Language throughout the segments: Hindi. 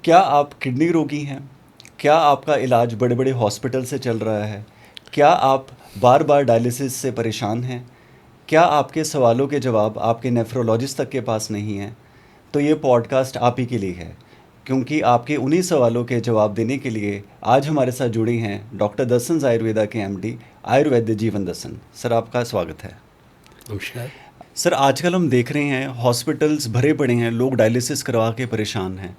क्या आप किडनी रोगी हैं? क्या आपका इलाज बड़े बड़े हॉस्पिटल से चल रहा है? क्या आप बार बार डायलिसिस से परेशान हैं? क्या आपके सवालों के जवाब आपके नेफ्रोलॉजिस्ट तक के पास नहीं हैं? तो ये पॉडकास्ट आप ही के लिए है, क्योंकि आपके उन्हीं सवालों के जवाब देने के लिए आज हमारे साथ जुड़ी हैं डॉक्टर दर्शन आयुर्वेदा के एमडी आयुर्वैद्य जीवन दर्शन। सर, आपका स्वागत है। नमस्कार। सर, आजकल हम देख रहे हैं हॉस्पिटल्स भरे पड़े हैं, लोग डायलिसिस करवा के परेशान हैं।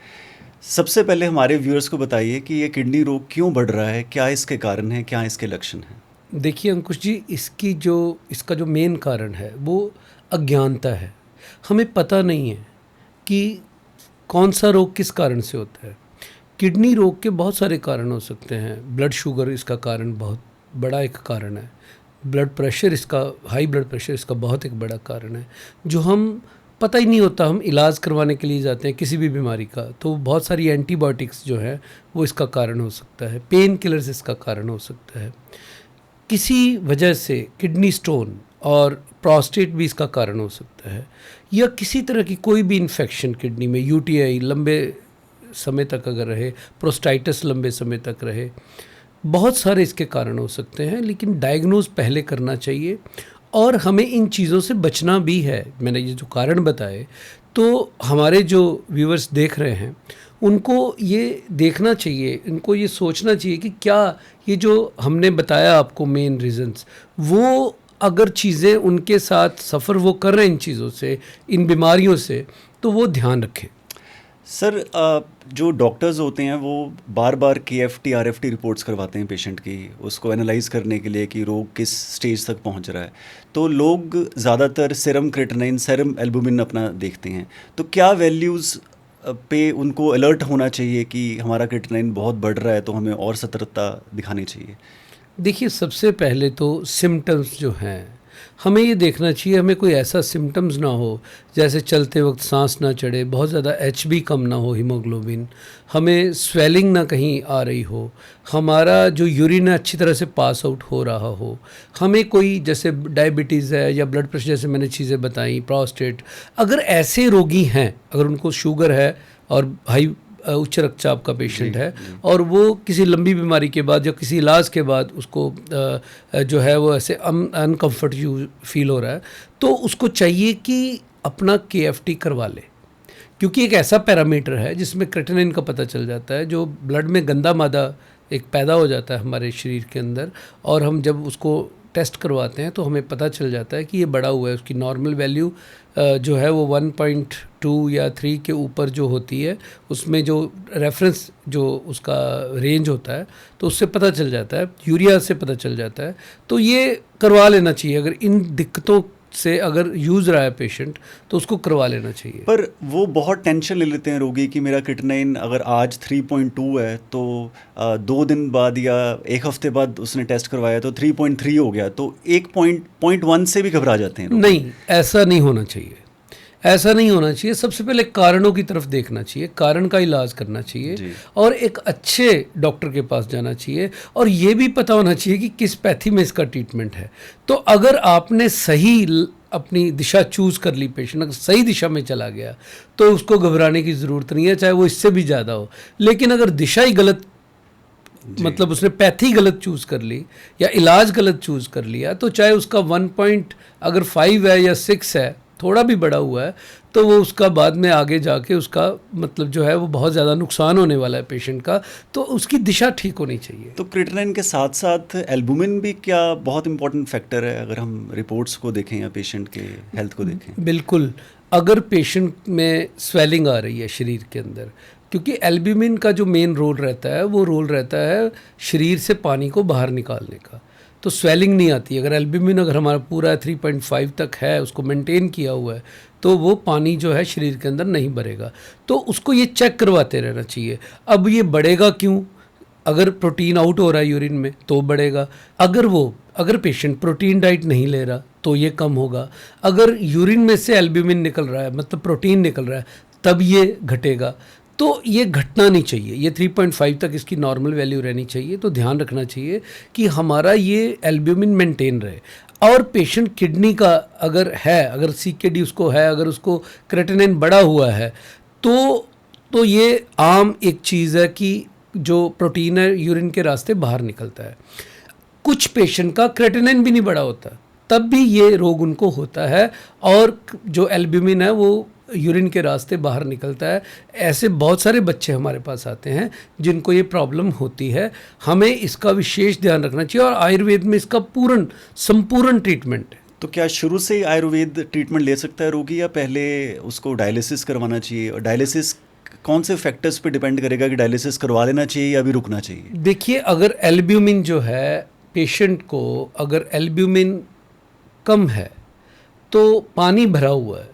सबसे पहले हमारे व्यूअर्स को बताइए कि ये किडनी रोग क्यों बढ़ रहा है, क्या इसके कारण हैं, क्या इसके लक्षण हैं? देखिए अंकुश जी, इसका जो मेन कारण है वो अज्ञानता है। हमें पता नहीं है कि कौन सा रोग किस कारण से होता है। किडनी रोग के बहुत सारे कारण हो सकते हैं। ब्लड शुगर इसका कारण बहुत बड़ा एक कारण है। हाई ब्लड प्रेशर इसका बहुत एक बड़ा कारण है, जो हम पता ही नहीं होता। हम इलाज करवाने के लिए जाते हैं किसी भी बीमारी का, तो बहुत सारी एंटीबायोटिक्स जो है वो इसका कारण हो सकता है। पेन किलर्स इसका कारण हो सकता है। किसी वजह से किडनी स्टोन और प्रोस्टेट भी इसका कारण हो सकता है, या किसी तरह की कोई भी इन्फेक्शन किडनी में, यूटीआई लंबे समय तक अगर रहे, प्रोस्टाइटिस लंबे समय तक रहे, बहुत सारे इसके कारण हो सकते हैं। लेकिन डायग्नोज पहले करना चाहिए और हमें इन चीज़ों से बचना भी है। मैंने ये जो कारण बताए, तो हमारे जो व्यूअर्स देख रहे हैं उनको ये देखना चाहिए, इनको ये सोचना चाहिए कि क्या ये जो हमने बताया आपको मेन रीजंस, वो अगर चीज़ें उनके साथ सफ़र वो कर रहे हैं इन चीज़ों से, इन बीमारियों से, तो वो ध्यान रखें। सर, जो डॉक्टर्स होते हैं वो बार बार KFT RFT रिपोर्ट्स करवाते हैं पेशेंट की, उसको एनालाइज करने के लिए कि रोग किस स्टेज तक पहुंच रहा है। तो लोग ज़्यादातर सेरम क्रेटिनिन, सेरम एल्बुमिन अपना देखते हैं। तो क्या वैल्यूज़ पे उनको अलर्ट होना चाहिए कि हमारा क्रेटिनिन बहुत बढ़ रहा है, तो हमें और सतर्कता दिखानी चाहिए? देखिए, सबसे पहले तो सिम्टम्स जो हैं, हमें ये देखना चाहिए हमें कोई ऐसा सिम्टम्स ना हो, जैसे चलते वक्त सांस ना चढ़े, बहुत ज़्यादा HB कम ना हो, हीमोग्लोबिन, हमें स्वेलिंग ना कहीं आ रही हो, हमारा जो यूरिन है अच्छी तरह से पास आउट हो रहा हो, हमें कोई जैसे डायबिटीज़ है या ब्लड प्रेशर, जैसे मैंने चीज़ें बताई, प्रोस्टेट, अगर ऐसे रोगी हैं, अगर उनको शुगर है और उच्च रक्तचाप का पेशेंट है, और वो किसी लंबी बीमारी के बाद या किसी इलाज के बाद उसको जो है वो ऐसे अनकम्फर्ट फील हो रहा है, तो उसको चाहिए कि अपना KFT करवा ले, क्योंकि एक ऐसा पैरामीटर है जिसमें क्रेटिनिन का पता चल जाता है, जो ब्लड में गंदा मादा एक पैदा हो जाता है हमारे शरीर के अंदर, और हम जब उसको टेस्ट करवाते हैं तो हमें पता चल जाता है कि ये बढ़ा हुआ है। उसकी नॉर्मल वैल्यू जो है वो 1.2 या 3 के ऊपर जो होती है, उसमें जो रेफरेंस जो उसका रेंज होता है, तो उससे पता चल जाता है, यूरिया से पता चल जाता है। तो ये करवा लेना चाहिए। अगर इन दिक्कतों से अगर यूज़ रहा है पेशेंट, तो उसको करवा लेना चाहिए। पर वो बहुत टेंशन ले लेते हैं रोगी कि मेरा क्रेटिनिन अगर आज 3.2 है, तो 2 दिन बाद या एक हफ्ते बाद उसने टेस्ट करवाया तो 3.3 हो गया, तो 1.1 से भी घबरा जाते हैं रोगी। नहीं, ऐसा नहीं होना चाहिए। ऐसा नहीं होना चाहिए। सबसे पहले कारणों की तरफ देखना चाहिए, कारण का इलाज करना चाहिए, और एक अच्छे डॉक्टर के पास जाना चाहिए, और ये भी पता होना चाहिए कि किस पैथी में इसका ट्रीटमेंट है। तो अगर आपने सही अपनी दिशा चूज़ कर ली, पेशेंट अगर सही दिशा में चला गया, तो उसको घबराने की ज़रूरत नहीं है, चाहे वो इससे भी ज़्यादा हो। लेकिन अगर दिशा ही गलत, मतलब उसने पैथी गलत चूज़ कर ली या इलाज गलत चूज़ कर लिया, तो चाहे उसका 1.5 है या 6 है, थोड़ा भी बड़ा हुआ है, तो वो उसका बाद में आगे जाके उसका मतलब जो है वो बहुत ज़्यादा नुकसान होने वाला है पेशेंट का। तो उसकी दिशा ठीक होनी चाहिए। तो क्रेटिनिन के साथ साथ एल्बुमिन भी क्या बहुत इंपॉर्टेंट फैक्टर है, अगर हम रिपोर्ट्स को देखें या पेशेंट के हेल्थ को देखें? बिल्कुल। अगर पेशेंट में स्वेलिंग आ रही है शरीर के अंदर, क्योंकि एल्ब्यूमिन का जो मेन रोल रहता है, वो रोल रहता है शरीर से पानी को बाहर निकालने का, तो स्वेलिंग नहीं आती। अगर एल्ब्यूमिन अगर हमारा पूरा 3.5 तक है, उसको मेंटेन किया हुआ है, तो वो पानी जो है शरीर के अंदर नहीं भरेगा। तो उसको ये चेक करवाते रहना चाहिए। अब ये बढ़ेगा क्यों? अगर प्रोटीन आउट हो रहा है यूरिन में तो बढ़ेगा। अगर पेशेंट प्रोटीन डाइट नहीं ले रहा तो ये कम होगा। अगर यूरिन में से एल्ब्यूमिन निकल रहा है, मतलब प्रोटीन निकल रहा है, तब ये घटेगा। तो ये घटना नहीं चाहिए, ये 3.5 तक इसकी नॉर्मल वैल्यू रहनी चाहिए। तो ध्यान रखना चाहिए कि हमारा ये एल्ब्यूमिन मेंटेन रहे। और पेशेंट किडनी का अगर है, अगर CKD उसको है, अगर उसको क्रेटिनिन बढ़ा हुआ है, तो तो ये आम एक चीज़ है कि जो प्रोटीन है यूरिन के रास्ते बाहर निकलता है। कुछ पेशेंट का क्रेटिनिन भी नहीं बढ़ा होता, तब भी ये रोग उनको होता है, और जो एल्ब्यूमिन है वो यूरिन के रास्ते बाहर निकलता है। ऐसे बहुत सारे बच्चे हमारे पास आते हैं जिनको ये प्रॉब्लम होती है। हमें इसका विशेष ध्यान रखना चाहिए, और आयुर्वेद में इसका संपूर्ण ट्रीटमेंट है। तो क्या शुरू से ही आयुर्वेद ट्रीटमेंट ले सकता है रोगी, या पहले उसको डायलिसिस करवाना चाहिए? और डायलिसिस कौन से फैक्टर्स पे डिपेंड करेगा कि डायलिसिस करवा लेना चाहिए या अभी रुकना चाहिए? देखिए, अगर एल्ब्यूमिन जो है, पेशेंट को अगर एल्ब्यूमिन कम है तो पानी भरा हुआ है,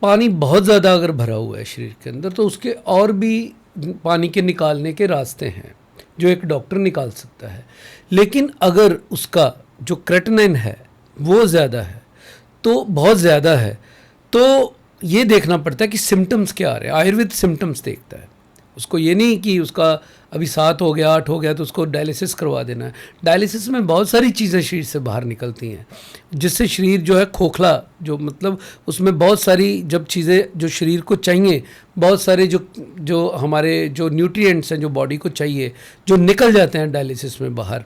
पानी बहुत ज़्यादा अगर भरा हुआ है शरीर के अंदर, तो उसके और भी पानी के निकालने के रास्ते हैं जो एक डॉक्टर निकाल सकता है। लेकिन अगर उसका जो क्रेटिनिन है वो ज़्यादा है, तो बहुत ज़्यादा है, तो ये देखना पड़ता है कि सिम्टम्स क्या आ रहे हैं। आयुर्वेद सिम्टम्स देखता है, उसको ये नहीं कि उसका अभी 7 हो गया 8 हो गया तो उसको डायलिसिस करवा देना है। डायलिसिस में बहुत सारी चीज़ें शरीर से बाहर निकलती हैं जिससे शरीर जो है खोखला, जो मतलब उसमें बहुत सारी जब चीज़ें जो शरीर को चाहिए, बहुत सारे जो हमारे जो न्यूट्रिएंट्स हैं जो बॉडी को चाहिए, जो निकल जाते हैं डायलिसिस में बाहर,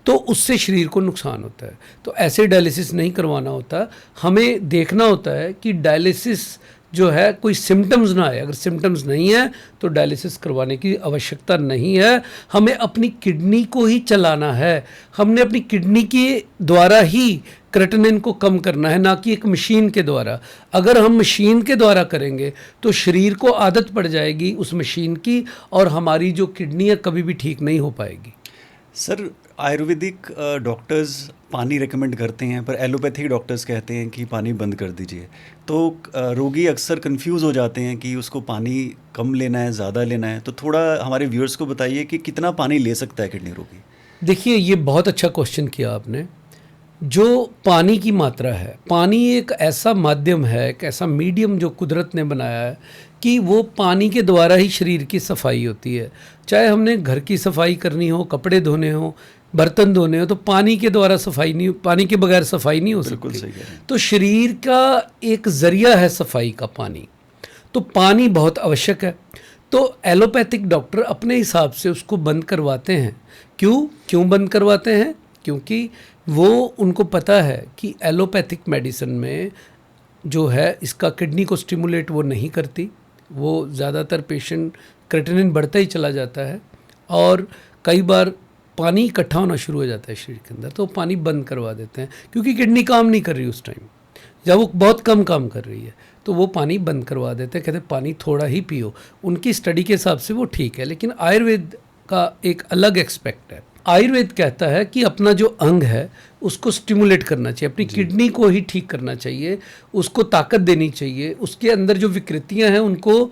तो उससे शरीर को नुकसान होता है। तो ऐसे डायलिसिस नहीं करवाना होता। हमें देखना होता है कि डायलिसिस जो है कोई सिम्टम्स ना आए। अगर सिम्टम्स नहीं है तो डायलिसिस करवाने की आवश्यकता नहीं है। हमें अपनी किडनी को ही चलाना है, हमने अपनी किडनी के द्वारा ही क्रेटिनिन को कम करना है, ना कि एक मशीन के द्वारा। अगर हम मशीन के द्वारा करेंगे तो शरीर को आदत पड़ जाएगी उस मशीन की, और हमारी जो किडनी है कभी भी ठीक नहीं हो पाएगी। सर, आयुर्वेदिक डॉक्टर्स पानी रेकमेंड करते हैं, पर एलोपैथिक डॉक्टर्स कहते हैं कि पानी बंद कर दीजिए। तो रोगी अक्सर कंफ्यूज हो जाते हैं कि उसको पानी कम लेना है, ज़्यादा लेना है। तो थोड़ा हमारे व्यूअर्स को बताइए कि कितना पानी ले सकता है किडनी रोगी? देखिए, ये बहुत अच्छा क्वेश्चन किया आपने। जो पानी की मात्रा है, पानी एक ऐसा माध्यम है, एक ऐसा मीडियम जो कुदरत ने बनाया है कि वो पानी के द्वारा ही शरीर की सफाई होती है। चाहे हमने घर की सफाई करनी हो, कपड़े धोने हो, बर्तन धोने हो, तो पानी के द्वारा सफाई नहीं, पानी के बगैर सफाई नहीं हो सकती। तो शरीर का एक जरिया है सफाई का पानी, तो पानी बहुत आवश्यक है। तो एलोपैथिक डॉक्टर अपने हिसाब से उसको बंद करवाते हैं। क्यों बंद करवाते हैं? क्योंकि वो उनको पता है कि एलोपैथिक मेडिसिन में जो है इसका किडनी को स्टिमुलेट वो नहीं करती। वो ज़्यादातर पेशेंट क्रेटिनिन बढ़ता ही चला जाता है, और कई बार पानी इकट्ठा होना शुरू हो जाता है शरीर के अंदर, तो पानी बंद करवा देते हैं। क्योंकि किडनी काम नहीं कर रही उस टाइम, जब वो बहुत कम काम कर रही है तो वो पानी बंद करवा देते हैं, कहते हैं पानी थोड़ा ही पियो। उनकी स्टडी के हिसाब से वो ठीक है। लेकिन आयुर्वेद का एक अलग एक्सपेक्ट है। आयुर्वेद कहता है कि अपना जो अंग है उसको स्टिमुलेट करना चाहिए, अपनी किडनी को ही ठीक करना चाहिए, उसको ताकत देनी चाहिए, उसके अंदर जो विकृतियां हैं उनको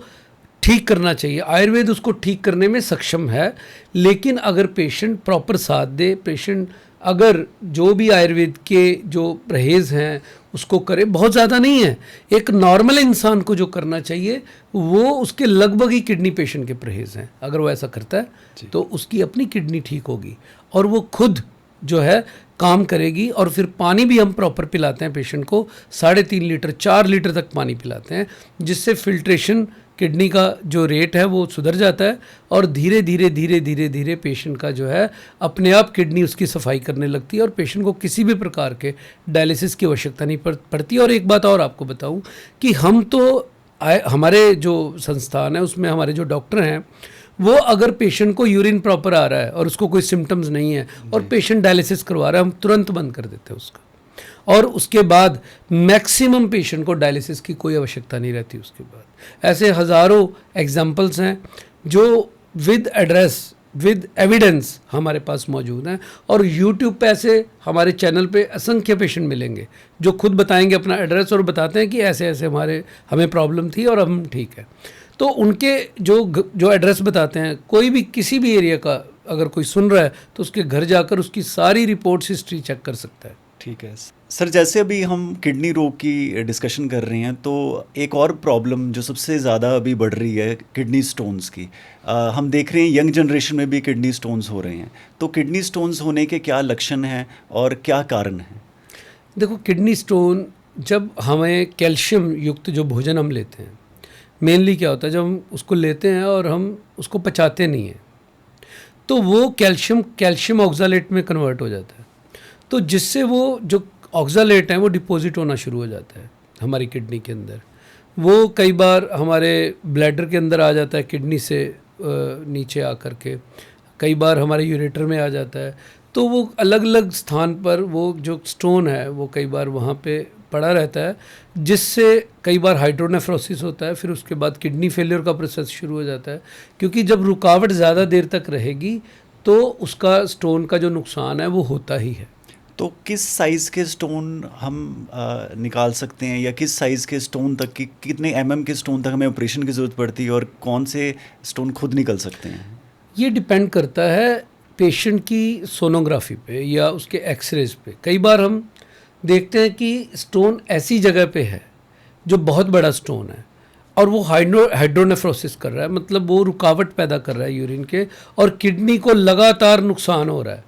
ठीक करना चाहिए। आयुर्वेद उसको ठीक करने में सक्षम है। लेकिन अगर पेशेंट प्रॉपर साथ दे, पेशेंट अगर जो भी आयुर्वेद के जो परहेज़ हैं उसको करे, बहुत ज़्यादा नहीं है, एक नॉर्मल इंसान को जो करना चाहिए वो उसके लगभग ही किडनी पेशेंट के परहेज़ हैं। अगर वो ऐसा करता है तो उसकी अपनी किडनी ठीक होगी और वो खुद जो है काम करेगी। और फिर पानी भी हम प्रॉपर पिलाते हैं पेशेंट को, 3.5 लीटर 4 लीटर तक पानी पिलाते हैं, जिससे फिल्ट्रेशन किडनी का जो रेट है वो सुधर जाता है, और धीरे धीरे पेशेंट का जो है अपने आप किडनी उसकी सफाई करने लगती है, और पेशेंट को किसी भी प्रकार के डायलिसिस की आवश्यकता नहीं पड़ती। और एक बात और आपको बताऊं कि हम तो हमारे जो संस्थान है उसमें हमारे जो डॉक्टर हैं वो अगर पेशेंट को यूरिन प्रॉपर आ रहा है और उसको कोई सिम्टम्स नहीं है और पेशेंट डायलिसिस करवा रहा है, हम तुरंत बंद कर देते हैं उसका, और उसके बाद मैक्सिमम पेशेंट को डायलिसिस की कोई आवश्यकता नहीं रहती उसके बाद। ऐसे हज़ारों एग्जाम्पल्स हैं जो विद एड्रेस विद एविडेंस हमारे पास मौजूद हैं, और यूट्यूब पे ऐसे हमारे चैनल पे असंख्य पेशेंट मिलेंगे जो खुद बताएंगे अपना एड्रेस और बताते हैं कि ऐसे ऐसे हमें प्रॉब्लम थी और हम ठीक है। तो उनके जो एड्रेस बताते हैं, कोई भी किसी भी एरिया का अगर कोई सुन रहा है तो उसके घर जाकर उसकी सारी रिपोर्ट्स हिस्ट्री चेक कर सकता है। ठीक है सर, जैसे अभी हम किडनी रोग की डिस्कशन कर रहे हैं, तो एक और प्रॉब्लम जो सबसे ज़्यादा अभी बढ़ रही है किडनी स्टोन्स की। हम देख रहे हैं यंग जनरेशन में भी किडनी स्टोन्स हो रहे हैं। तो किडनी स्टोन्स होने के क्या लक्षण हैं और क्या कारण हैं? देखो, किडनी स्टोन, जब हमें कैल्शियम युक्त जो भोजन हम लेते हैं मेनली क्या होता है, जब हम उसको लेते हैं और हम उसको पचाते नहीं हैं तो वो कैल्शियम ऑक्सालेट में कन्वर्ट हो जाता है, तो जिससे वो जो ऑक्सालेट है वो डिपॉजिट होना शुरू हो जाता है हमारी किडनी के अंदर। वो कई बार हमारे ब्लैडर के अंदर आ जाता है किडनी से नीचे आकर के, कई बार हमारे यूरेटर में आ जाता है। तो वो अलग अलग स्थान पर वो जो स्टोन है वो कई बार वहाँ पे पड़ा रहता है, जिससे कई बार हाइड्रोनेफ्रोसिस होता है, फिर उसके बाद किडनी फेलियर का प्रोसेस शुरू हो जाता है। क्योंकि जब रुकावट ज़्यादा देर तक रहेगी तो उसका स्टोन का जो नुकसान है वो होता ही है। तो किस साइज़ के स्टोन हम निकाल सकते हैं, या किस साइज़ के स्टोन तक की, कितने के स्टोन तक हमें ऑपरेशन की ज़रूरत पड़ती है, और कौन से स्टोन खुद निकल सकते हैं? ये डिपेंड करता है पेशेंट की सोनोग्राफी पे या उसके एक्सरेज पे। कई बार हम देखते हैं कि स्टोन ऐसी जगह पे है जो बहुत बड़ा स्टोन है और वो हाइड्रोनेफ्रोसिस कर रहा है, मतलब वो रुकावट पैदा कर रहा है यूरिन के, और किडनी को लगातार नुकसान हो रहा है।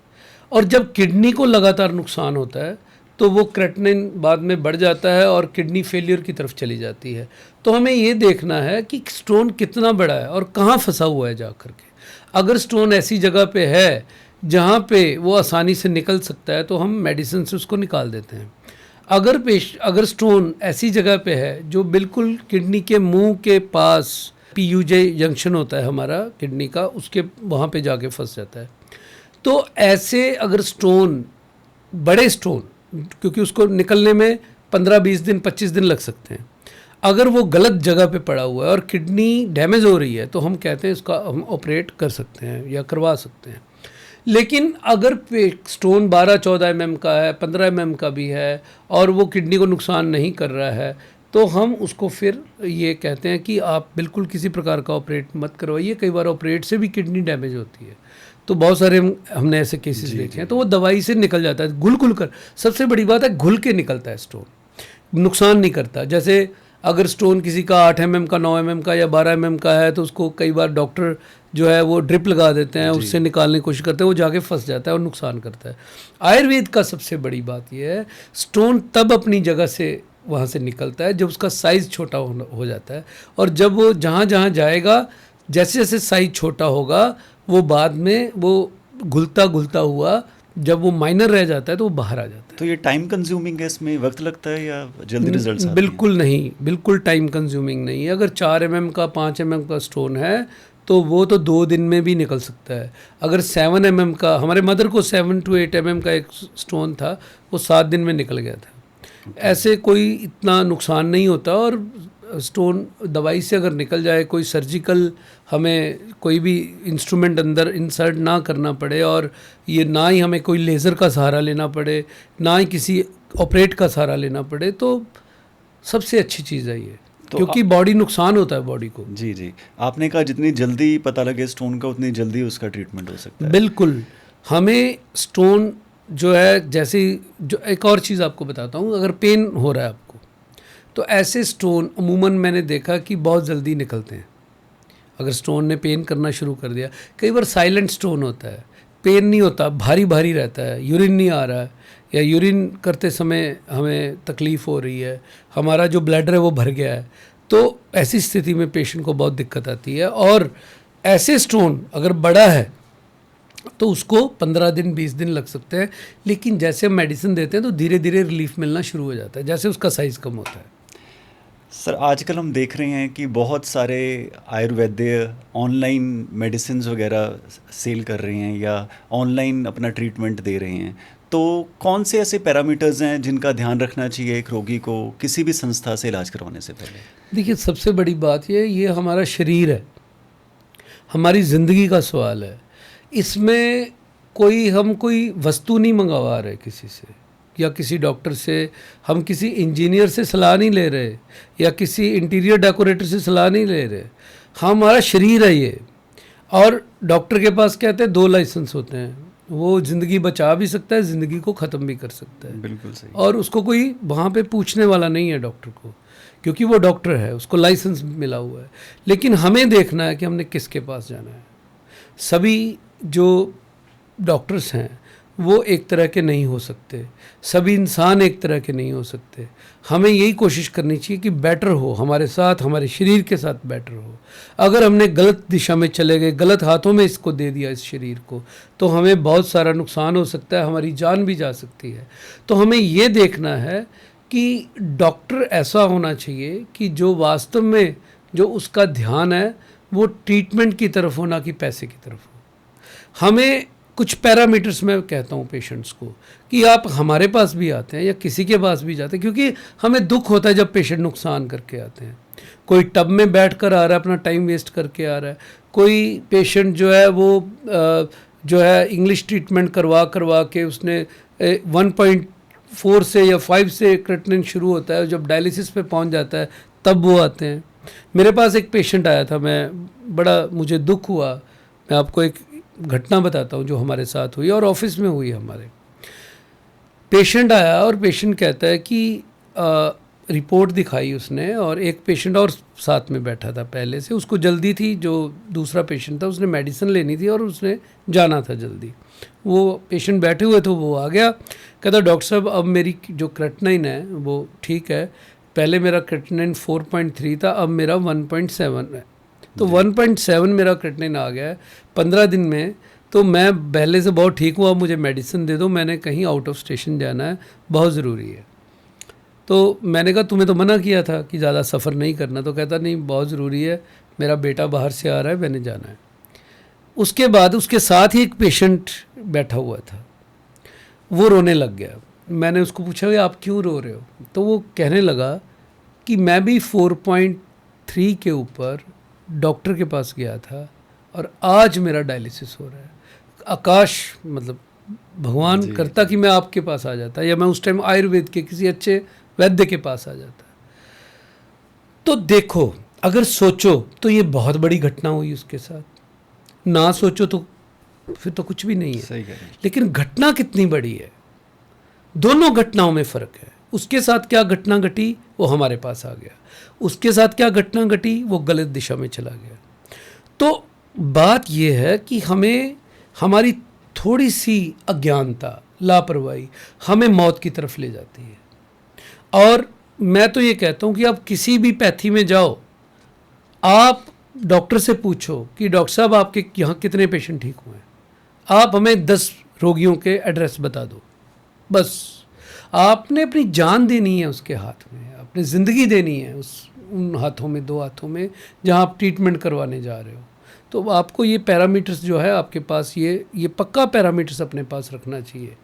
और जब किडनी को लगातार नुकसान होता है तो वो क्रेटिनिन बाद में बढ़ जाता है और किडनी फेलियर की तरफ चली जाती है। तो हमें ये देखना है कि स्टोन कितना बड़ा है और कहाँ फंसा हुआ है जा कर के। अगर स्टोन ऐसी जगह पे है जहाँ पे वो आसानी से निकल सकता है तो हम मेडिसिन से उसको निकाल देते हैं। अगर स्टोन ऐसी जगह पे है जो बिल्कुल किडनी के मुंह के पास, पीयूजे जंक्शन होता है हमारा किडनी का, उसके वहाँ पे जाके फंस जाता है, तो ऐसे अगर स्टोन, बड़े स्टोन, क्योंकि उसको निकलने में 15-20 दिन 25 दिन लग सकते हैं, अगर वो गलत जगह पे पड़ा हुआ है और किडनी डैमेज हो रही है तो हम कहते हैं इसका हम ऑपरेट कर सकते हैं या करवा सकते हैं। लेकिन अगर स्टोन 12-14 mm का है, 15 mm का भी है और वो किडनी को नुकसान नहीं कर रहा है तो हम उसको फिर ये कहते हैं कि आप बिल्कुल किसी प्रकार का ऑपरेट मत करवाइए। कई बार ऑपरेट से भी किडनी डैमेज होती है, तो बहुत सारे हमने ऐसे केसेस देखे हैं। तो वो दवाई से निकल जाता है, घुल कर। सबसे बड़ी बात है घुल के निकलता है स्टोन, नुकसान नहीं करता। जैसे अगर स्टोन किसी का 8 mm का, 9 mm का या 12 mm का है तो उसको कई बार डॉक्टर जो है वो ड्रिप लगा देते हैं, उससे निकालने की कोशिश करते हैं, वो जाके फंस जाता है और नुकसान करता है। आयुर्वेद का सबसे बड़ी बात यह है, स्टोन तब अपनी जगह से वहाँ से निकलता है जब उसका साइज़ छोटा हो जाता है, और जब वो जहाँ जहाँ जाएगा, जैसे जैसे साइज़ छोटा होगा वो बाद में वो घुलता हुआ जब वो माइनर रह जाता है तो वो बाहर आ जाता है। तो ये टाइम कंज्यूमिंग है, इसमें वक्त लगता है या जल्दी रिजल्ट्स आते हैं? बिल्कुल नहीं, बिल्कुल टाइम कंज्यूमिंग नहीं है। अगर 4 mm का, 5 mm का स्टोन है तो वो तो 2 दिन में भी निकल सकता है। अगर 7 mm का, हमारे मदर को 7 to 8 mm का एक स्टोन था, वो 7 दिन में निकल गया था। ऐसे कोई इतना नुकसान नहीं होता। और स्टोन दवाई से अगर निकल जाए, कोई सर्जिकल हमें कोई भी इंस्ट्रूमेंट अंदर इंसर्ट ना करना पड़े, और ये ना ही हमें कोई लेज़र का सहारा लेना पड़े, ना ही किसी ऑपरेट का सहारा लेना पड़े, तो सबसे अच्छी चीज़ है ये। तो क्योंकि बॉडी नुकसान होता है बॉडी को। जी जी, आपने कहा जितनी जल्दी पता लगे स्टोन का उतनी जल्दी उसका ट्रीटमेंट हो सकता है। बिल्कुल। हमें स्टोन जो है, जैसे जो एक और चीज़ आपको बताता हूँ, अगर पेन हो रहा है आपको तो ऐसे स्टोन अमूमन मैंने देखा कि बहुत जल्दी निकलते हैं। अगर स्टोन ने पेन करना शुरू कर दिया, कई बार साइलेंट स्टोन होता है, पेन नहीं होता, भारी भारी रहता है, यूरिन नहीं आ रहा है, या यूरिन करते समय हमें तकलीफ़ हो रही है, हमारा जो ब्लैडर है वो भर गया है, तो ऐसी स्थिति में पेशेंट को बहुत दिक्कत आती है। और ऐसे स्टोन अगर बड़ा है तो उसको 15 दिन 20 दिन लग सकते हैं, लेकिन जैसे हम मेडिसिन देते हैं तो धीरे धीरे रिलीफ मिलना शुरू हो जाता है जैसे उसका साइज़ कम होता है। सर, आजकल हम देख रहे हैं कि बहुत सारे आयुर्वेद्य ऑनलाइन मेडिसिन वगैरह सेल कर रहे हैं या ऑनलाइन अपना ट्रीटमेंट दे रहे हैं, तो कौन से ऐसे पैरामीटर्स हैं जिनका ध्यान रखना चाहिए एक रोगी को किसी भी संस्था से इलाज करवाने से पहले? देखिए, सबसे बड़ी बात ये हमारा शरीर है, हमारी ज़िंदगी का सवाल है। इसमें हम कोई वस्तु नहीं मंगवा रहे किसी से या किसी डॉक्टर से, हम किसी इंजीनियर से सलाह नहीं ले रहे या किसी इंटीरियर डेकोरेटर से सलाह नहीं ले रहे। हमारा शरीर है ये, और डॉक्टर के पास कहते हैं 2 लाइसेंस होते हैं, वो ज़िंदगी बचा भी सकता है, ज़िंदगी को ख़त्म भी कर सकता है। बिल्कुल सही। और उसको कोई वहाँ पे पूछने वाला नहीं है डॉक्टर को, क्योंकि वो डॉक्टर है, उसको लाइसेंस मिला हुआ है। लेकिन हमें देखना है कि हमने किसके पास जाना है। सभी जो डॉक्टर्स हैं वो एक तरह के नहीं हो सकते, सभी इंसान एक तरह के नहीं हो सकते। हमें यही कोशिश करनी चाहिए कि बेटर हो, हमारे साथ, हमारे शरीर के साथ बेटर हो। अगर हमने गलत दिशा में चले गए, गलत हाथों में इसको दे दिया इस शरीर को, तो हमें बहुत सारा नुकसान हो सकता है, हमारी जान भी जा सकती है। तो हमें ये देखना है कि डॉक्टर ऐसा होना चाहिए कि जो वास्तव में जो उसका ध्यान है वो ट्रीटमेंट की तरफ हो, ना कि पैसे की तरफ हो। हमें कुछ पैरामीटर्स मैं कहता हूँ पेशेंट्स को कि आप हमारे पास भी आते हैं या किसी के पास भी जाते हैं, क्योंकि हमें दुख होता है जब पेशेंट नुकसान करके आते हैं। कोई टब में बैठ कर आ रहा है, अपना टाइम वेस्ट करके आ रहा है। कोई पेशेंट जो है वो जो है इंग्लिश ट्रीटमेंट करवा के उसने 1.4 से या 5 से क्रेटिनिन शुरू होता है, जब डायलिसिस पे पहुंच जाता है तब वो आते हैं। मेरे पास एक पेशेंट आया था, मुझे दुख हुआ। मैं आपको एक घटना बताता हूँ जो हमारे साथ हुई और ऑफिस में हुई हमारे। पेशेंट आया और पेशेंट कहता है कि रिपोर्ट दिखाई उसने, और एक पेशेंट और साथ में बैठा था पहले से, उसको जल्दी थी, जो दूसरा पेशेंट था उसने मेडिसिन लेनी थी और उसने जाना था जल्दी। वो पेशेंट बैठे हुए थे, वो आ गया, कहता डॉक्टर साहब अब मेरी जो क्रेटिनिन है वो ठीक है, पहले मेरा क्रेटिनिन 4.3 था, अब मेरा 1.7 है। तो 1.7 मेरा क्रेटिनिन आ गया है 15 दिन में, तो मैं पहले से बहुत ठीक हुआ, मुझे मेडिसिन दे दो, मैंने कहीं आउट ऑफ स्टेशन जाना है, बहुत ज़रूरी है। तो मैंने कहा तुम्हें तो मना किया था कि ज़्यादा सफ़र नहीं करना, तो कहता नहीं बहुत ज़रूरी है, मेरा बेटा बाहर से आ रहा है, मैंने जाना है। उसके बाद उसके साथ ही एक पेशेंट बैठा हुआ था, वो रोने लग गया। मैंने उसको पूछा कि आप क्यों रो रहे हो, तो वो कहने लगा कि मैं भी 4.3 के ऊपर डॉक्टर के पास गया था और आज मेरा डायलिसिस हो रहा है। आकाश, मतलब भगवान करता कि मैं आपके पास आ जाता, या मैं उस टाइम आयुर्वेद के किसी अच्छे वैद्य के पास आ जाता। तो देखो, अगर सोचो तो ये बहुत बड़ी घटना हुई उसके साथ, ना सोचो तो फिर तो कुछ भी नहीं है। सही कह रहे हैं। लेकिन घटना कितनी बड़ी है, दोनों घटनाओं में फ़र्क है। उसके साथ क्या घटना घटी वो हमारे पास आ गया, उसके साथ क्या घटना घटी वो गलत दिशा में चला गया। तो बात यह है कि हमें, हमारी थोड़ी सी अज्ञानता, लापरवाही हमें मौत की तरफ ले जाती है। और मैं तो ये कहता हूँ कि आप किसी भी पैथी में जाओ, आप डॉक्टर से पूछो कि डॉक्टर साहब आपके यहाँ कितने पेशेंट ठीक हुए हैं, आप हमें 10 रोगियों के एड्रेस बता दो, बस। आपने अपनी जान देनी है उसके हाथ में, अपनी ज़िंदगी देनी है उन हाथों में, 2 हाथों में, जहाँ आप ट्रीटमेंट करवाने जा रहे हो। तो आपको ये पैरामीटर्स जो है आपके पास, ये पक्का पैरामीटर्स अपने पास रखना चाहिए,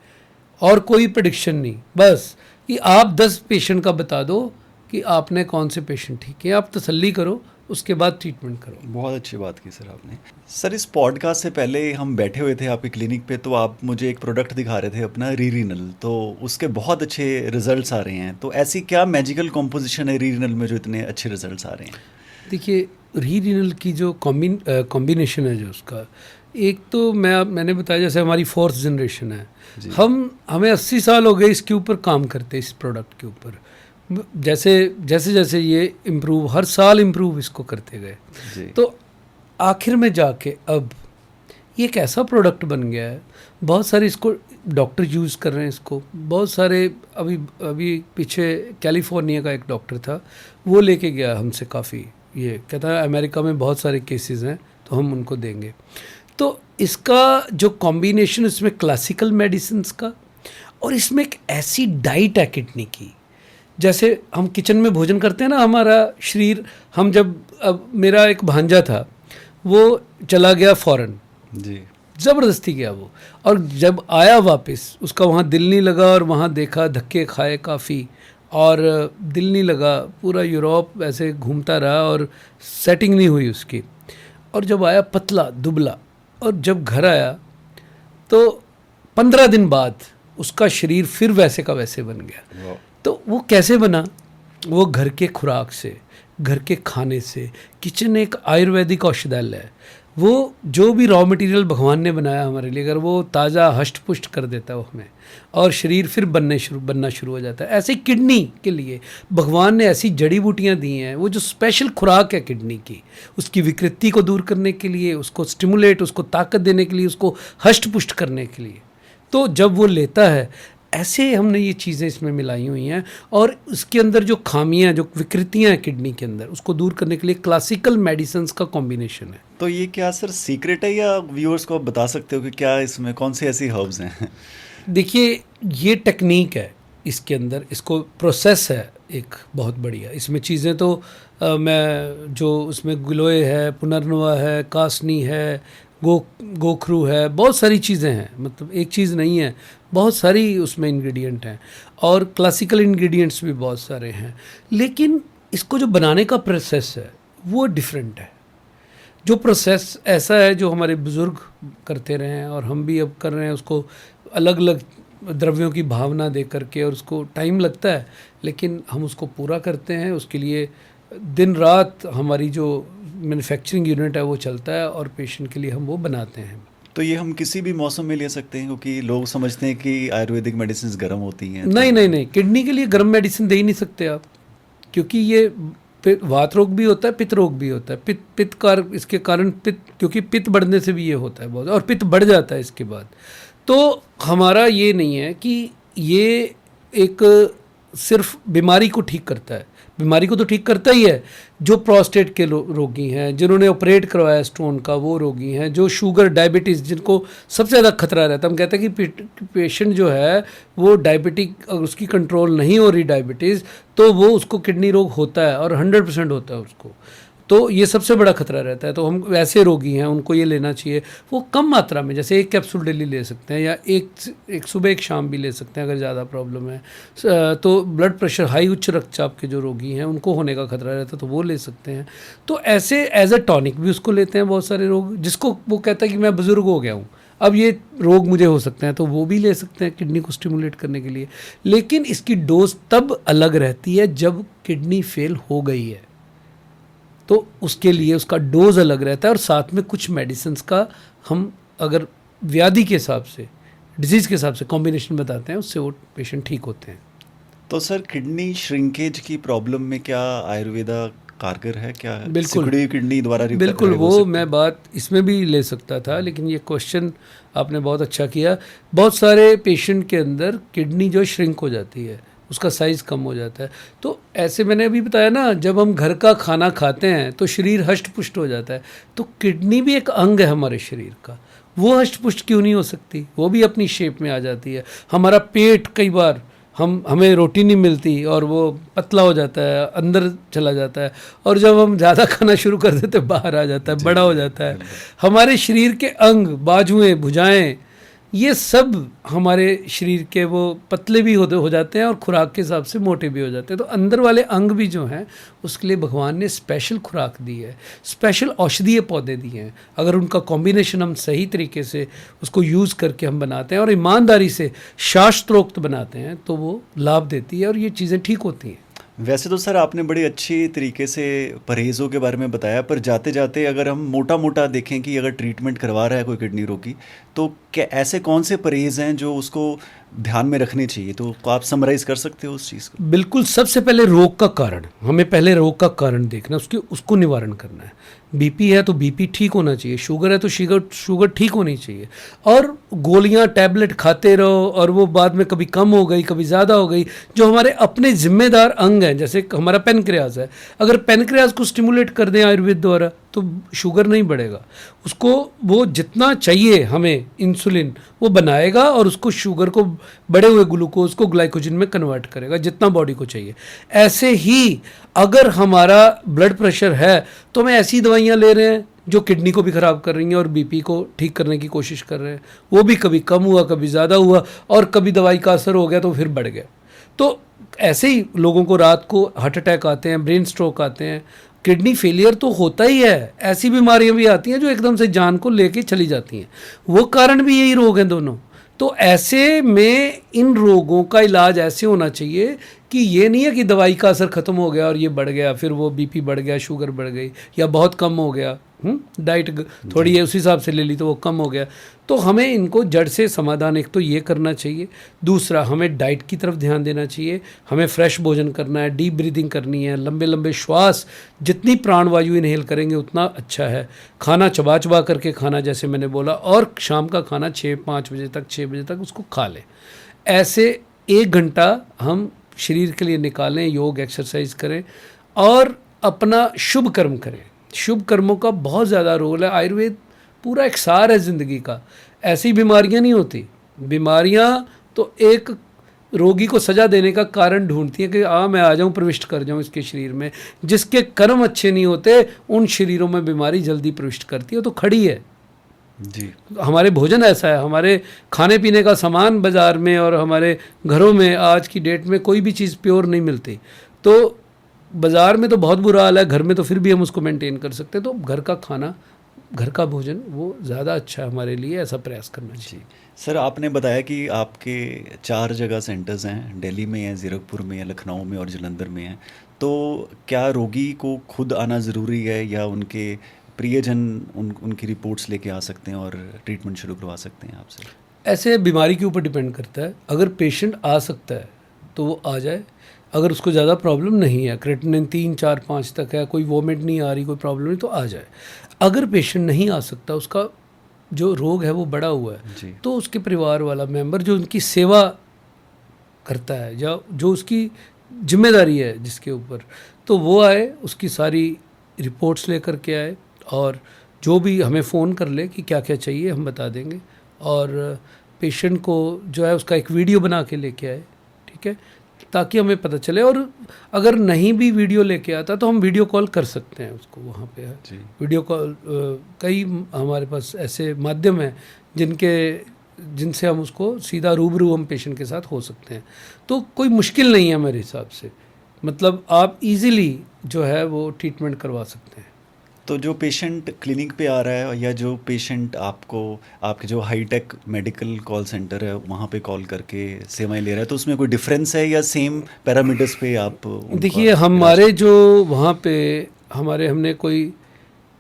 और कोई प्रेडिक्शन नहीं, बस कि आप 10 पेशेंट का बता दो कि आपने कौन से पेशेंट ठीक है, आप तसल्ली करो, उसके बाद ट्रीटमेंट करो। बहुत अच्छी बात की सर आपने। सर, इस पॉडकास्ट से पहले हम बैठे हुए थे आपकी क्लिनिक पे, तो आप मुझे एक प्रोडक्ट दिखा रहे थे अपना रीरिनल, तो उसके बहुत अच्छे रिजल्ट्स आ रहे हैं। तो ऐसी क्या मैजिकल कॉम्पोजिशन है रीरिनल में जो इतने अच्छे रिजल्ट्स आ रहे हैं? देखिए, रीरिनल की जो कॉम्बिनेशन है जो उसका, एक तो मैंने बताया जैसे हमारी 4th जनरेशन है, हमें 80 साल हो गए इसके ऊपर काम करते, इस प्रोडक्ट के ऊपर। जैसे जैसे ये इम्प्रूव, हर साल इम्प्रूव इसको करते गए, तो आखिर में जाके अब ये एक ऐसा प्रोडक्ट बन गया है, बहुत सारे इसको डॉक्टर यूज़ कर रहे हैं इसको, बहुत सारे। अभी पीछे कैलिफोर्निया का एक डॉक्टर था, वो लेके गया हमसे काफ़ी, ये कहता है अमेरिका में बहुत सारे केसेस हैं तो हम उनको देंगे। तो इसका जो कॉम्बिनेशन, इसमें क्लासिकल मेडिसिन्स का, और इसमें एक ऐसी डाइट है किडनी की, जैसे हम किचन में भोजन करते हैं ना, हमारा शरीर, हम जब, अब मेरा एक भांजा था, वो चला गया फॉरेन जी, ज़बरदस्ती गया वो, और जब आया वापस उसका वहाँ दिल नहीं लगा, और वहाँ देखा, धक्के खाए काफ़ी, और दिल नहीं लगा, पूरा यूरोप ऐसे घूमता रहा और सेटिंग नहीं हुई उसकी। और जब आया पतला दुबला, और जब घर आया तो 15 दिन बाद उसका शरीर फिर वैसे का वैसे बन गया। तो वो कैसे बना? वो घर के खुराक से, घर के खाने से। किचन एक आयुर्वेदिक औषधालय है, वो जो भी रॉ मटेरियल भगवान ने बनाया हमारे लिए, अगर वो ताज़ा हष्ट पुष्ट कर देता है वो हमें, और शरीर फिर बनना शुरू हो जाता है। ऐसे किडनी के लिए भगवान ने ऐसी जड़ी बूटियाँ दी हैं, वो जो स्पेशल खुराक है किडनी की, उसकी विकृति को दूर करने के लिए, उसको स्टिमुलेट, उसको ताकत देने के लिए, उसको हष्ट पुष्ट करने के लिए। तो जब वो लेता है, ऐसे हमने ये चीज़ें इसमें मिलाई हुई हैं, और इसके अंदर जो खामियां, जो विकृतियां हैं किडनी के अंदर, उसको दूर करने के लिए क्लासिकल मेडिसिन्स का कॉम्बिनेशन है। तो ये क्या सर सीक्रेट है, या व्यूअर्स को आप बता सकते हो कि क्या इसमें कौन सी ऐसी हर्ब्स हैं? देखिए, ये टेक्निक है इसके अंदर, इसको प्रोसेस है एक बहुत बढ़िया। इसमें चीज़ें तो मैं जो उसमें गिलोय है, पुनर्नवा है, कासनी है, गोखरू है, बहुत सारी चीज़ें हैं, मतलब एक चीज़ नहीं है, बहुत सारी उसमें इंग्रेडिएंट हैं, और क्लासिकल इंग्रेडिएंट्स भी बहुत सारे हैं। लेकिन इसको जो बनाने का प्रोसेस है वो डिफरेंट है। जो प्रोसेस ऐसा है जो हमारे बुज़ुर्ग करते रहे हैं और हम भी अब कर रहे हैं, उसको अलग अलग द्रव्यों की भावना दे करके, और उसको टाइम लगता है, लेकिन हम उसको पूरा करते हैं। उसके लिए दिन रात हमारी जो मैन्युफैक्चरिंग यूनिट है वो चलता है, और पेशेंट के लिए हम वो बनाते हैं। तो ये हम किसी भी मौसम में ले सकते हैं, क्योंकि लोग समझते हैं कि आयुर्वेदिक मेडिसिन गर्म होती हैं। नहीं नहीं नहीं, किडनी के लिए गर्म मेडिसिन दे ही नहीं सकते आप, क्योंकि ये वात रोग भी होता है, पित्त रोग भी होता है। पित्त कार इसके कारण क्योंकि पित्त बढ़ने से भी ये होता है बहुत, और पित्त बढ़ जाता है इसके बाद। तो हमारा ये नहीं है कि ये एक सिर्फ बीमारी को ठीक करता है, बीमारी को तो ठीक करता ही है। जो प्रोस्टेट के रोगी हैं, जिन्होंने ऑपरेट करवाया स्टोन का, वो रोगी हैं, जो शुगर डायबिटीज़, जिनको सबसे ज़्यादा खतरा रहता है। हम कहते हैं कि पेशेंट जो है वो डायबिटिक, अगर उसकी कंट्रोल नहीं हो रही डायबिटीज़, तो वो उसको किडनी रोग होता है, और 100% होता है उसको। तो ये सबसे बड़ा खतरा रहता है। तो हम वैसे रोगी हैं, उनको ये लेना चाहिए। वो कम मात्रा में, जैसे 1 कैप्सूल डेली ले सकते हैं, या एक सुबह एक शाम भी ले सकते हैं अगर ज़्यादा प्रॉब्लम है। तो ब्लड प्रेशर हाई, उच्च रक्तचाप के जो रोगी हैं उनको होने का खतरा रहता है, तो वो ले सकते हैं। तो ऐसे एज अ टॉनिक भी उसको लेते हैं बहुत सारे लोग, जिसको वो कहता है कि मैं बुज़ुर्ग हो गया हूँ, अब ये रोग मुझे हो सकते हैं, तो वो भी ले सकते हैं किडनी को स्टिमुलेट करने के लिए। लेकिन इसकी डोज तब अलग रहती है जब किडनी फेल हो गई है, तो उसके लिए उसका डोज अलग रहता है, और साथ में कुछ मेडिसिन का हम अगर व्याधि के हिसाब से, डिजीज़ के हिसाब से कॉम्बिनेशन बताते हैं, उससे वो पेशेंट ठीक होते हैं। तो सर किडनी श्रिंकेज की प्रॉब्लम में क्या आयुर्वेदा कारगर है? क्या बिल्कुल, सिकुड़ी हुई किडनी द्वारा बिल्कुल, वो मैं बात इसमें भी ले सकता था, लेकिन ये क्वेश्चन आपने बहुत अच्छा किया। बहुत सारे पेशेंट के अंदर किडनी जो श्रिंक हो जाती है, उसका साइज़ कम हो जाता है। तो ऐसे मैंने अभी बताया ना, जब हम घर का खाना खाते हैं तो शरीर हष्ट पुष्ट हो जाता है। तो किडनी भी एक अंग है हमारे शरीर का, वो हष्ट पुष्ट क्यों नहीं हो सकती? वो भी अपनी शेप में आ जाती है। हमारा पेट, कई बार हमें रोटी नहीं मिलती और वो पतला हो जाता है, अंदर चला जाता है, और जब हम ज़्यादा खाना शुरू कर देते बाहर आ जाता है, बड़ा हो जाता है। हमारे शरीर के अंग, बाजुएं, भुजाएं, ये सब हमारे शरीर के वो पतले भी हो जाते हैं, और खुराक के हिसाब से मोटे भी हो जाते हैं। तो अंदर वाले अंग भी जो हैं, उसके लिए भगवान ने स्पेशल खुराक दी है, स्पेशल औषधीय पौधे दिए हैं। अगर उनका कॉम्बिनेशन हम सही तरीके से उसको यूज़ करके हम बनाते हैं और ईमानदारी से शास्त्रोक्त बनाते हैं, तो वो लाभ देती है और ये चीज़ें ठीक होती हैं। वैसे तो सर आपने बड़ी अच्छी तरीके से परहेज़ों के बारे में बताया, पर जाते जाते अगर हम मोटा मोटा देखें कि अगर ट्रीटमेंट करवा रहा है कोई किडनी रोगी, तो क्या ऐसे कौन से परहेज़ हैं जो उसको ध्यान में रखने चाहिए? तो आप समराइज़ कर सकते हो उस चीज़ को? बिल्कुल, सबसे पहले रोग का कारण, हमें पहले रोग का कारण देखना, उसको निवारण करना है। बीपी है तो बीपी ठीक होना चाहिए, शुगर है तो शुगर ठीक होनी चाहिए, और गोलियां, टैबलेट खाते रहो और वो बाद में कभी कम हो गई, कभी ज़्यादा हो गई। जो हमारे अपने जिम्मेदार अंग हैं, जैसे हमारा पेनक्रियाज है, अगर पेनक्रियाज को स्टिमुलेट कर दें आयुर्वेद द्वारा, तो शुगर नहीं बढ़ेगा। उसको वो जितना चाहिए हमें इंसुलिन, वो बनाएगा, और उसको शुगर को, बढ़े हुए ग्लूकोज को ग्लाइकोजन में कन्वर्ट करेगा, जितना बॉडी को चाहिए। ऐसे ही अगर हमारा ब्लड प्रेशर है, तो हमें ऐसी दवाइयाँ ले रहे हैं जो किडनी को भी ख़राब कर रही हैं और बीपी को ठीक करने की कोशिश कर रहे हैं। वो भी कभी कम हुआ, कभी ज़्यादा हुआ, और कभी दवाई का असर हो गया तो फिर बढ़ गया। तो ऐसे ही लोगों को रात को हार्ट अटैक आते हैं, ब्रेन स्ट्रोक आते हैं, किडनी फेलियर तो होता ही है। ऐसी बीमारियां भी आती हैं जो एकदम से जान को लेके चली जाती हैं, वो कारण भी यही रोग हैं दोनों। तो ऐसे में इन रोगों का इलाज ऐसे होना चाहिए कि ये नहीं है कि दवाई का असर ख़त्म हो गया और ये बढ़ गया, फिर वो बीपी बढ़ गया, शुगर बढ़ गई, या बहुत कम हो गया, डाइट थोड़ी है उस हिसाब से ले ली तो वो कम हो गया। तो हमें इनको जड़ से समाधान एक तो ये करना चाहिए, दूसरा हमें डाइट की तरफ ध्यान देना चाहिए, हमें फ्रेश भोजन करना है, डीप ब्रीदिंग करनी है, लंबे लंबे श्वास, जितनी प्राणवायु इनहेल करेंगे उतना अच्छा है, खाना चबा चबा करके खाना जैसे मैंने बोला, और शाम का खाना 6-5 बजे तक 6 बजे तक उसको खा लें। ऐसे 1 घंटा हम शरीर के लिए निकालें, योग एक्सरसाइज करें और अपना शुभ कर्म करें। शुभ कर्मों का बहुत ज़्यादा रोल है। आयुर्वेद पूरा एक सार है ज़िंदगी का। ऐसी बीमारियां नहीं होती, बीमारियां तो एक रोगी को सजा देने का कारण ढूंढती हैं कि मैं आ जाऊं, प्रविष्ट कर जाऊं इसके शरीर में। जिसके कर्म अच्छे नहीं होते उन शरीरों में बीमारी जल्दी प्रविष्ट करती है, तो खड़ी है जी। हमारे भोजन ऐसा है, हमारे खाने पीने का सामान बाज़ार में और हमारे घरों में आज की डेट में कोई भी चीज़ प्योर नहीं मिलती। तो बाज़ार में तो बहुत बुरा हाल है, घर में तो फिर भी हम उसको मेंटेन कर सकते हैं। तो घर का खाना, घर का भोजन वो ज़्यादा अच्छा है हमारे लिए, ऐसा प्रयास करना चाहिए। सर, आपने बताया कि आपके 4 जगह सेंटर्स हैं, दिल्ली में है, ज़ीरकपुर में है, लखनऊ में और जालंधर में है। तो क्या रोगी को खुद आना ज़रूरी है या उनके प्रियजन उनकी रिपोर्ट्स लेके आ सकते हैं और ट्रीटमेंट शुरू करवा सकते हैं आपसे? ऐसे बीमारी के ऊपर डिपेंड करता है। अगर पेशेंट आ सकता है तो वो आ जाए, अगर उसको ज़्यादा प्रॉब्लम नहीं है, क्रेटिनिन 3, 4, 5 तक है, कोई वोमिट नहीं आ रही, कोई प्रॉब्लम नहीं, तो आ जाए। अगर पेशेंट नहीं आ सकता, उसका जो रोग है वो बड़ा हुआ है, तो उसके परिवार वाला मेंबर जो उनकी सेवा करता है या जो उसकी जिम्मेदारी है जिसके ऊपर, तो वो आए, उसकी सारी रिपोर्ट्स लेकर के आए और जो भी हमें फ़ोन कर ले कि क्या क्या चाहिए हम बता देंगे, और पेशेंट को जो है उसका एक वीडियो बना के लेके आए, ठीक है, ताकि हमें पता चले। और अगर नहीं भी वीडियो लेके आता तो हम वीडियो कॉल कर सकते हैं उसको, वहाँ पे है वीडियो कॉल। कई हमारे पास ऐसे माध्यम हैं जिनसे हम उसको सीधा रूबरू हम पेशेंट के साथ हो सकते हैं। तो कोई मुश्किल नहीं है मेरे हिसाब से, मतलब आप इजीली जो है वो ट्रीटमेंट करवा सकते हैं। तो जो पेशेंट क्लिनिक पे आ रहा है या जो पेशेंट आपको आपके जो हाईटेक मेडिकल कॉल सेंटर है वहाँ पे कॉल करके सेवाएं ले रहा है, तो उसमें कोई डिफरेंस है या सेम पैरामीटर्स पे आप? देखिए, हमारे जो वहाँ पे हमने कोई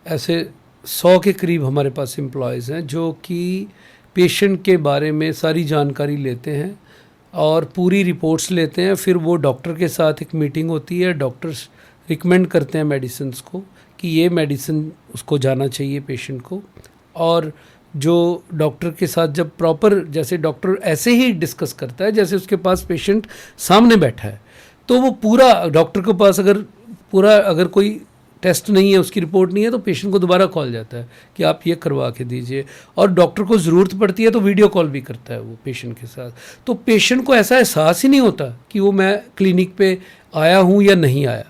ऐसे 100 के करीब हमारे पास एम्प्लॉयज़ हैं जो कि पेशेंट के बारे में सारी जानकारी लेते हैं और पूरी रिपोर्ट्स लेते हैं। फिर वो डॉक्टर के साथ एक मीटिंग होती है, डॉक्टर्स रिकमेंड करते हैं मेडिसिन्स को कि ये मेडिसिन उसको जाना चाहिए पेशेंट को। और जो डॉक्टर के साथ जब प्रॉपर, जैसे डॉक्टर ऐसे ही डिस्कस करता है जैसे उसके पास पेशेंट सामने बैठा है, तो वो पूरा डॉक्टर के पास अगर कोई टेस्ट नहीं है, उसकी रिपोर्ट नहीं है, तो पेशेंट को दोबारा कॉल जाता है कि आप ये करवा के दीजिए। और डॉक्टर को ज़रूरत पड़ती है तो वीडियो कॉल भी करता है वो पेशेंट के साथ। तो पेशेंट को ऐसा एहसास ही नहीं होता कि वो मैं क्लिनिक पे आया हूँ या नहीं आया।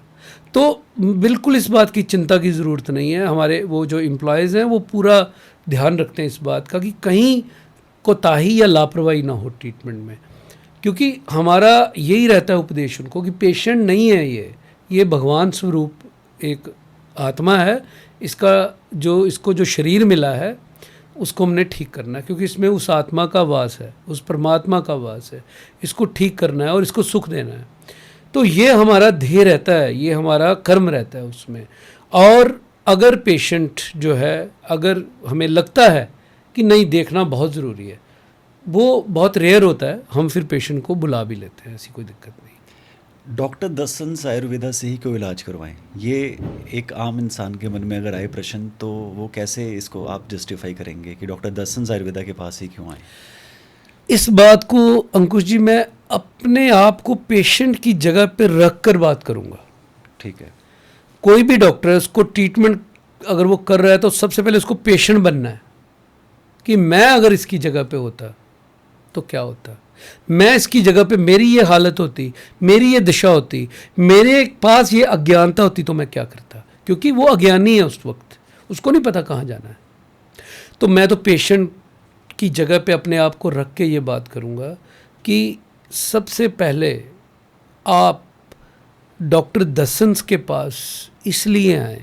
तो बिल्कुल इस बात की चिंता की ज़रूरत नहीं है। हमारे वो जो एम्प्लॉयज़ हैं वो पूरा ध्यान रखते हैं इस बात का कि कहीं कोताही या लापरवाही ना हो ट्रीटमेंट में, क्योंकि हमारा यही रहता है उपदेश उनको कि पेशेंट नहीं है ये भगवान स्वरूप एक आत्मा है। इसको जो शरीर मिला है उसको हमने ठीक करना है, क्योंकि इसमें उस आत्मा का वास है, उस परमात्मा का वास है। इसको ठीक करना है और इसको सुख देना है। तो ये हमारा ध्येय रहता है, ये हमारा कर्म रहता है उसमें। और अगर पेशेंट जो है, अगर हमें लगता है कि नहीं देखना बहुत ज़रूरी है, वो बहुत रेयर होता है, हम फिर पेशेंट को बुला भी लेते हैं, ऐसी कोई दिक्कत नहीं। डॉक्टर दसंस आयुर्वेदा से ही क्यों इलाज करवाएं? ये एक आम इंसान के मन में अगर आए प्रश्न, तो वो कैसे इसको आप जस्टिफाई करेंगे कि डॉक्टर दसंस आयुर्वेदा के पास ही क्यों आए? इस बात को अंकुश जी मैं अपने आप को पेशेंट की जगह पर रख कर बात करूंगा। ठीक है। कोई भी डॉक्टर है, उसको ट्रीटमेंट अगर वो कर रहा है तो सबसे पहले उसको पेशेंट बनना है कि मैं अगर इसकी जगह पे होता तो क्या होता, मैं इसकी जगह पे मेरी ये हालत होती, मेरी ये दिशा होती, मेरे पास ये अज्ञानता होती तो मैं क्या करता। क्योंकि वो अज्ञानी है उस वक्त, उसको नहीं पता कहाँ जाना है। तो मैं तो पेशेंट की जगह पे अपने आप को रख के ये बात करूँगा कि सबसे पहले आप डॉक्टर दसंस के पास इसलिए आए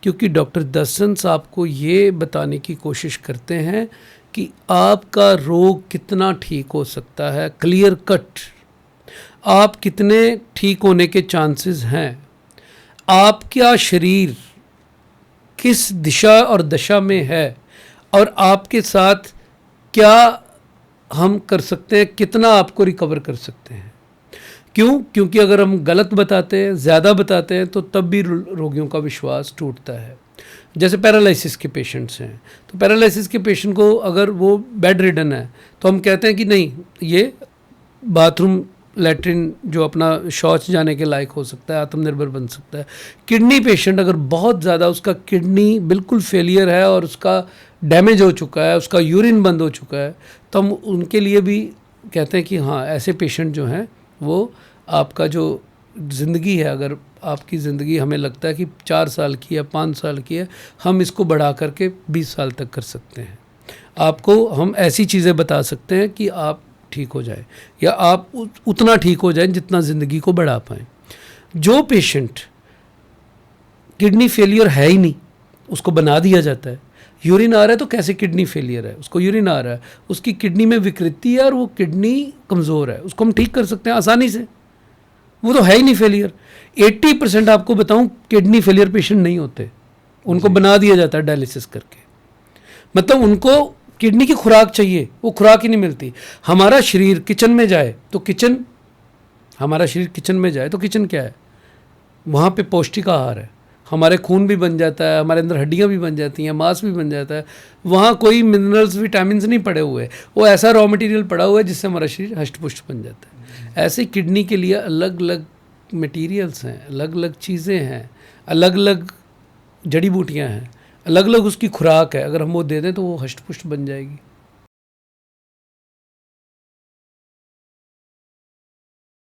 क्योंकि डॉक्टर दसंस आपको ये बताने की कोशिश करते हैं कि आपका रोग कितना ठीक हो सकता है, क्लियर कट, आप कितने ठीक होने के चांसेस हैं, आपका शरीर किस दिशा और दशा में है और आपके साथ क्या हम कर सकते हैं, कितना आपको रिकवर कर सकते हैं। क्योंकि अगर हम गलत बताते हैं, ज़्यादा बताते हैं, तो तब भी रोगियों का विश्वास टूटता है। जैसे पैरालिसिस के पेशेंट्स हैं, तो पैरालिसिस के पेशेंट को अगर वो बेड रिडन है तो हम कहते हैं कि नहीं, ये बाथरूम लैट्रिन जो अपना शौच जाने के लायक हो सकता है, आत्मनिर्भर बन सकता है। किडनी पेशेंट अगर बहुत ज़्यादा उसका किडनी बिल्कुल फेलियर है और उसका डैमेज हो चुका है, उसका यूरिन बंद हो चुका है, तो हम उनके लिए भी कहते हैं कि हाँ, ऐसे पेशेंट जो हैं वो आपका जो ज़िंदगी है, अगर आपकी ज़िंदगी हमें लगता है कि 4 साल की है, 5 साल की है, हम इसको बढ़ा करके 20 साल तक कर सकते हैं। आपको हम ऐसी चीज़ें बता सकते हैं कि आप ठीक हो जाए या आप उतना ठीक हो जाए जितना ज़िंदगी को बढ़ा पाएँ। जो पेशेंट किडनी फेलियर है ही नहीं, उसको बना दिया जाता है। यूरिन आ रहा है तो कैसे किडनी फेलियर है, उसको यूरिन आ रहा है, उसकी किडनी में विकृति है और वो किडनी कमज़ोर है, उसको हम ठीक कर सकते हैं आसानी से, वो तो है ही नहीं फेलियर। 80% आपको बताऊं किडनी फेलियर पेशेंट नहीं होते, उनको बना दिया जाता है डायलिसिस करके। मतलब उनको किडनी की खुराक चाहिए, वो खुराक ही नहीं मिलती। हमारा शरीर किचन में जाए तो किचन क्या है, वहाँ पे पौष्टिक आहार है, हमारे खून भी बन जाता है, हमारे अंदर हड्डियाँ भी बन जाती हैं, मांस भी बन जाता है, वहाँ कोई मिनरल्स विटामिन्स नहीं पड़े हुए, वो ऐसा रॉ मटेरियल पड़ा हुआ है जिससे हमारा शरीर हष्ट-पुष्ट बन जाता है। ऐसे किडनी के लिए अलग अलग मटेरियल्स हैं, अलग अलग चीज़ें हैं, अलग अलग जड़ी बूटियाँ हैं, अलग अलग उसकी खुराक है। अगर हम वो दे दें तो वो हष्ट-पुष्ट बन जाएगी।